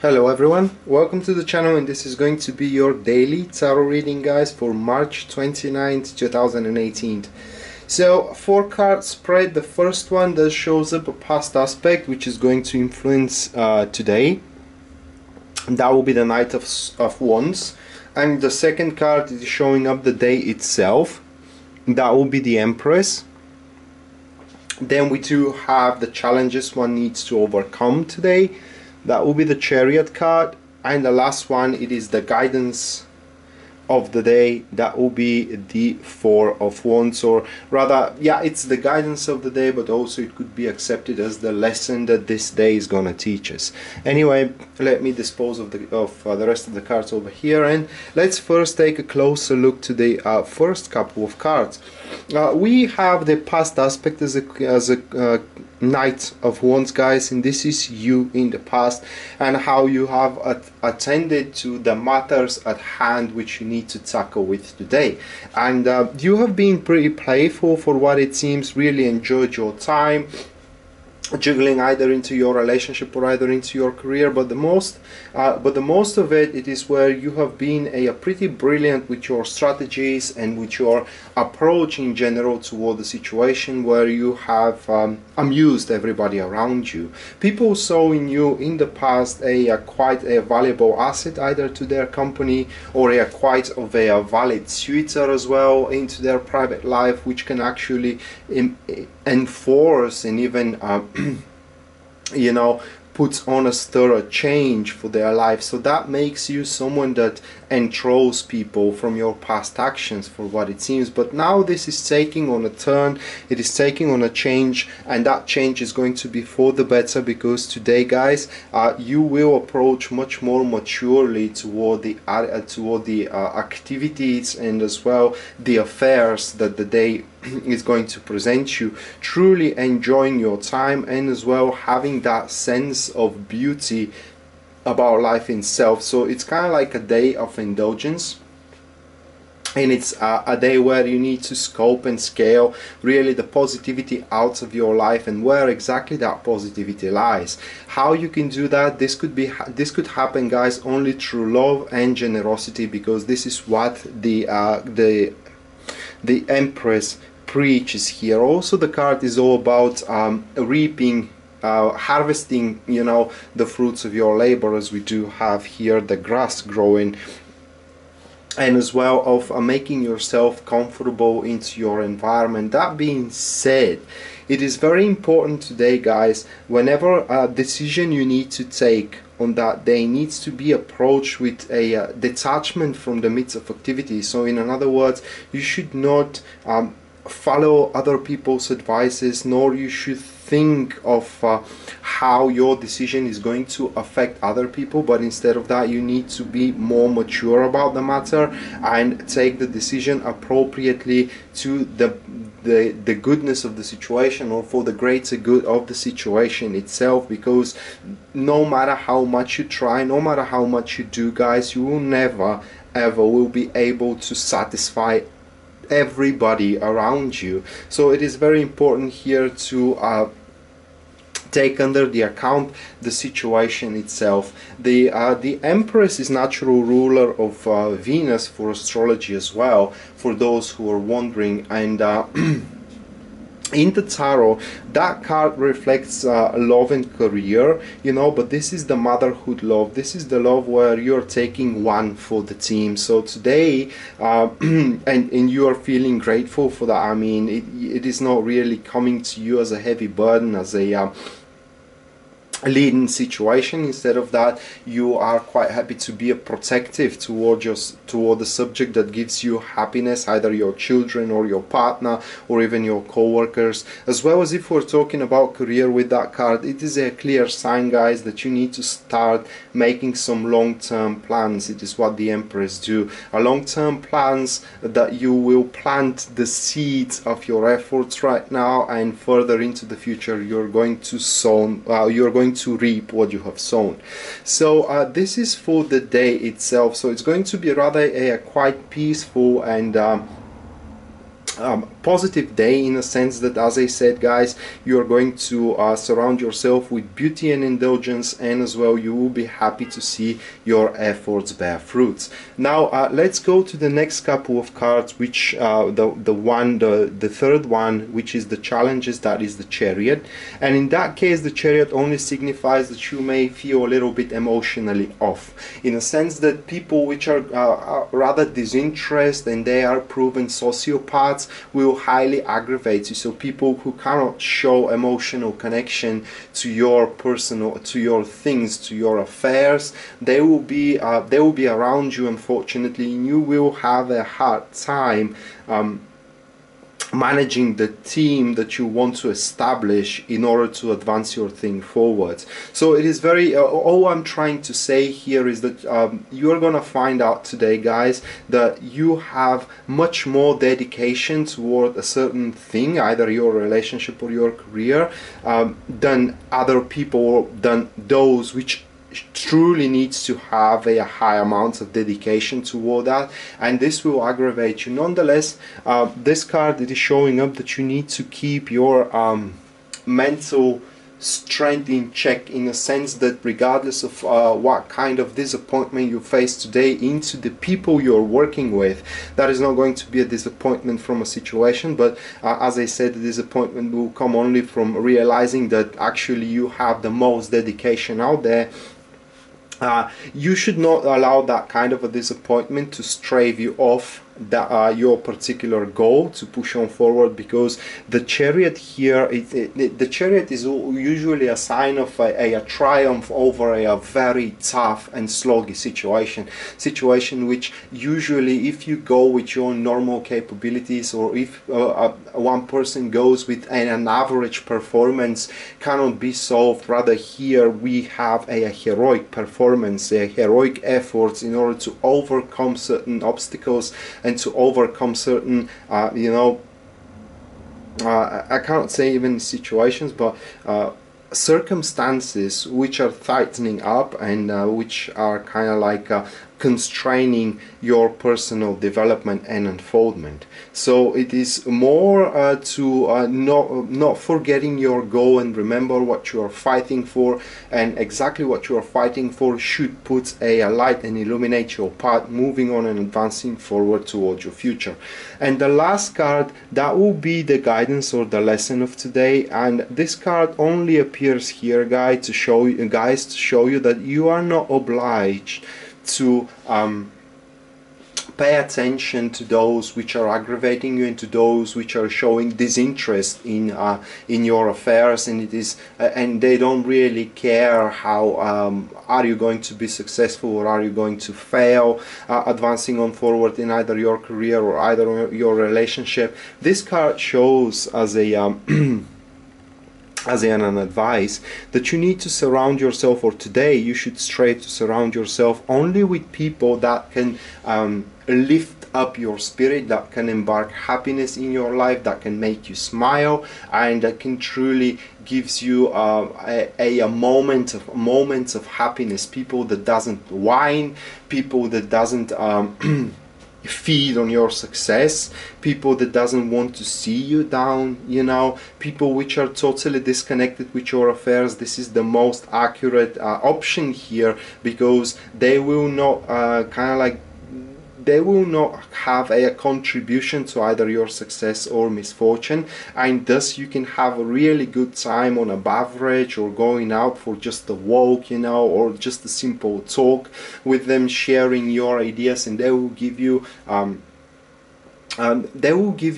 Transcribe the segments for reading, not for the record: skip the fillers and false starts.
Hello everyone, welcome to the channel, and this is going to be your daily tarot reading, guys, for March 29th, 2018. So, 4-card spread. The first one that shows up a past aspect which is going to influence today. That will be the Knight of Wands. And the second card is showing up the day itself. That will be the Empress. Then we do have the challenges one needs to overcome today. That will be the Chariot card. And the last one, it is the guidance of the day. That will be the Four of Wands, or rather, yeah, it's the guidance of the day, but also it could be accepted as the lesson that this day is gonna teach us. Anyway, let me dispose of the rest of the cards over here, and let's first take a closer look to the first couple of cards. We have the past aspect as a Knight of Wands, guys, and this is you in the past and how you have attended to the matters at hand which you need to tackle with today. And you have been pretty playful for what it seems, really enjoyed your time juggling either into your relationship or either into your career, but the most of it is where you have been pretty brilliant with your strategies and with your approach in general toward the situation, where you have amused everybody around you. People saw in you in the past quite a valuable asset either to their company, or quite of a valid suitor as well into their private life, which can actually enforce and even you know, puts on a stir a change for their life. So that makes you someone that enthralls people from your past actions, for what it seems. But now this is taking on a turn, it is taking on a change, and that change is going to be for the better, because today, guys, you will approach much more maturely toward the activities and as well the affairs that the day is going to present you, truly enjoying your time and as well having that sense of beauty about life itself. So it's kind of like a day of indulgence, and it's a day where you need to scope and scale really the positivity out of your life and where exactly that positivity lies. How you can do that, this could happen, guys, only through love and generosity, because this is what the Empress preaches here. Also, the card is all about reaping, harvesting, you know, the fruits of your labor, as we do have here the grass growing, and as well of making yourself comfortable into your environment. That being said, it is very important today, guys, whenever a decision you need to take on that day needs to be approached with a detachment from the midst of activity. So in other words, you should not follow other people's advices, nor you should think of how your decision is going to affect other people, but instead of that, you need to be more mature about the matter and take the decision appropriately to the goodness of the situation, or for the greater good of the situation itself. Because no matter how much you try, no matter how much you do, guys, you will never ever will be able to satisfy everybody around you. So it is very important here to take under the account the situation itself. The Empress is natural ruler of Venus for astrology as well, for those who are wondering. And in the tarot, that card reflects love and career, you know, but this is the motherhood love. This is the love where you're taking one for the team. So today, and you are feeling grateful for that. I mean, it is not really coming to you as a heavy burden, as a leading situation. Instead of that, you are quite happy to be a protective toward the subject that gives you happiness, either your children or your partner or even your co-workers. As well as if we're talking about career with that card, it is a clear sign, guys, that you need to start making some long-term plans. It is what the Empress do. A long-term plans that you will plant the seeds of your efforts right now, and further into the future you're going to sow, you're going to reap what you have sown. So this is for the day itself. So it's going to be rather a quite peaceful and positive day, in a sense that, as I said guys, you are going to surround yourself with beauty and indulgence, and as well you will be happy to see your efforts bear fruits. Now let's go to the next couple of cards, which the third one, which is the challenges, that is the Chariot. And in that case, the Chariot only signifies that you may feel a little bit emotionally off, in a sense that people which are rather disinterested and they are proven sociopaths will highly aggravate you. So people who cannot show emotional connection to your personal, to your things, to your affairs, they will be around you, unfortunately, and you will have a hard time managing the team that you want to establish in order to advance your thing forward. So it is very all I'm trying to say here is that you're gonna find out today, guys, that you have much more dedication toward a certain thing, either your relationship or your career, than other people, than those which truly needs to have a high amount of dedication toward that, and this will aggravate you. Nonetheless, this card, it is showing up that you need to keep your mental strength in check, in a sense that regardless of what kind of disappointment you face today into the people you're working with, that is not going to be a disappointment from a situation, but as I said, the disappointment will come only from realizing that actually you have the most dedication out there. You should not allow that kind of a disappointment to stray you off your particular goal to push on forward, because the Chariot here, the Chariot is usually a sign of a triumph over a very tough and sloggy situation which usually, if you go with your normal capabilities, or if one person goes with an average performance, cannot be solved. Rather, here we have a heroic performance, a heroic efforts in order to overcome certain obstacles and to overcome certain I can't say even situations, but circumstances which are tightening up and which are kind of like constraining your personal development and unfoldment. So it is more to not forgetting your goal, and remember what you are fighting for, and exactly what you are fighting for should put a light and illuminate your path, moving on and advancing forward towards your future. And the last card, that will be the guidance or the lesson of today, and this card only appears here, guys, to show you that you are not obliged to pay attention to those which are aggravating you and to those which are showing disinterest in your affairs, and it is and they don't really care how are you going to be successful or are you going to fail advancing on forward in either your career or either your relationship. This card shows as a as an advice that you need to surround yourself, or today you should strive to surround yourself only with people that can lift up your spirit, that can embark happiness in your life, that can make you smile, and that can truly gives you a moment of happiness. People that doesn't whine, people that doesn't feed on your success, people that doesn't want to see you down, people which are totally disconnected with your affairs. This is the most accurate option here, because they will not they will not have a contribution to either your success or misfortune, and thus you can have a really good time on a beverage or going out for just a walk, or just a simple talk with them, sharing your ideas, and they will give you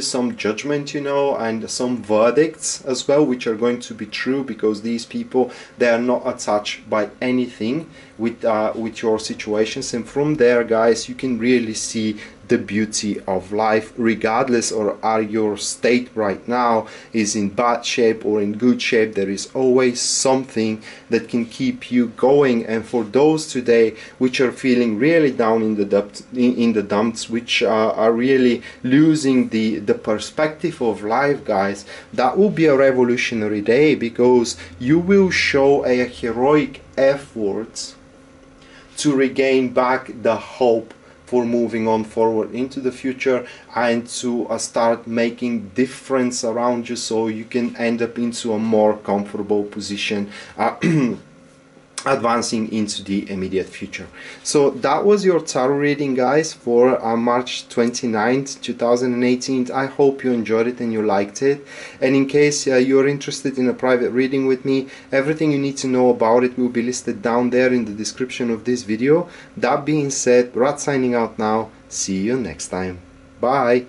some judgment, and some verdicts as well, which are going to be true, because these people, they are not attached by anything with your situations. And from there, guys, you can really see the beauty of life, regardless or are your state right now is in bad shape or in good shape. There is always something that can keep you going. And for those today which are feeling really down in the dumps, which are really losing the perspective of life, guys, that will be a revolutionary day, because you will show a heroic effort to regain back the hope for moving on forward into the future, and to start making difference around you, so you can end up into a more comfortable position advancing into the immediate future. So that was your tarot reading, guys, for March 29th 2018. I hope you enjoyed it and you liked it, and in case you're interested in a private reading with me, everything you need to know about it will be listed down there in the description of this video. That being said, Rad signing out now. See you next time. Bye.